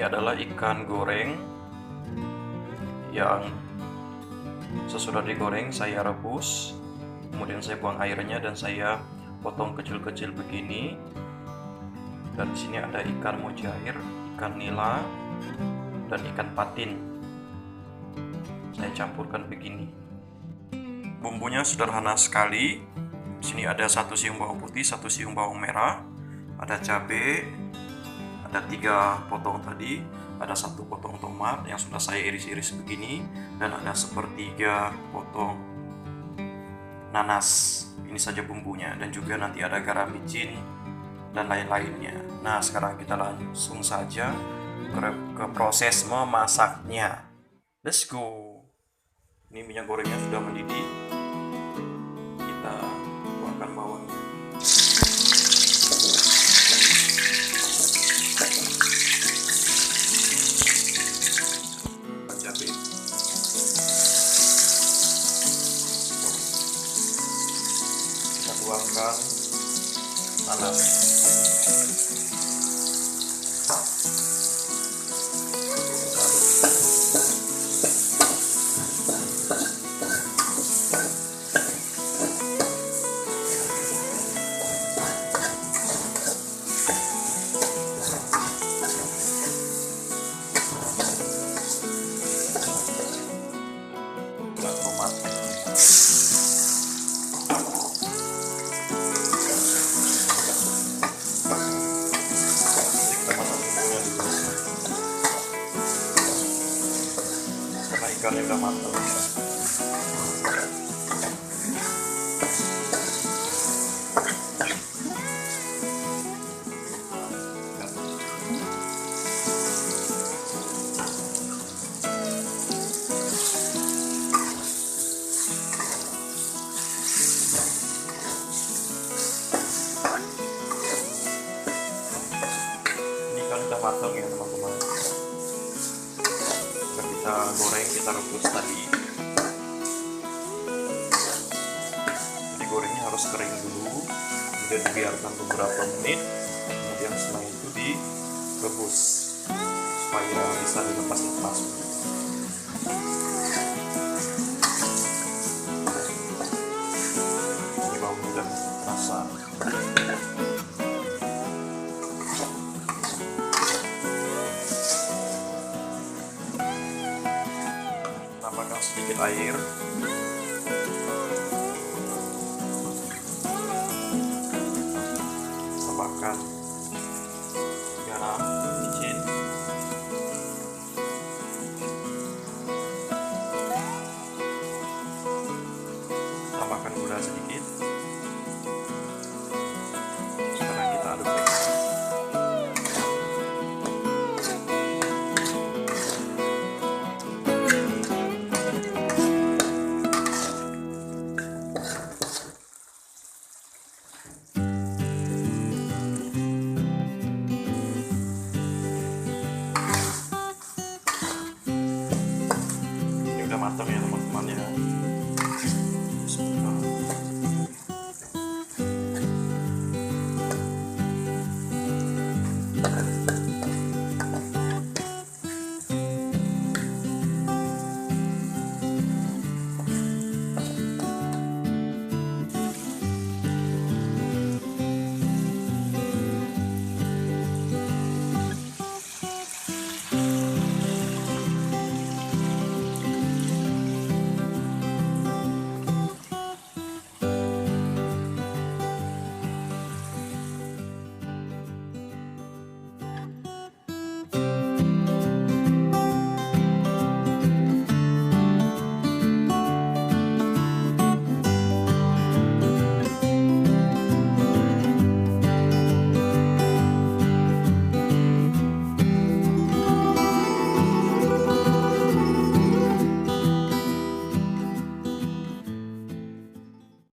adalah ikan goreng yang sesudah digoreng saya rebus, kemudian saya buang airnya dan saya potong kecil-kecil begini. Dan di sini ada ikan mujair, ikan nila, dan ikan patin. Saya campurkan begini. Bumbunya sederhana sekali. Di sini ada 1 siung bawang putih, 1 siung bawang merah, ada cabai, ada 3 potong tadi, ada 1 potong tomat yang sudah saya iris-iris begini, dan ada 1/3 potong nanas. Ini saja bumbunya, dan juga nanti ada garam, micin, dan lain-lainnya. Nah, sekarang kita langsung saja ke proses memasaknya. Let's go. Ini minyak gorengnya sudah mendidih. Kita tuangkan bawangnya. Cabai. Kita tuangkan nanas. Ikannya udah matang. Ini ikan udah matang ya teman-teman. Kita goreng, kita rebus tadi. Jadi gorengnya harus kering dulu, kemudian dibiarkan beberapa menit, kemudian setelah itu direbus supaya bisa dilepas-lepas. Ini baunya udah terasa. Tambahkan sedikit air. Tambahkan garam, micin. Tambahkan gula sedikit.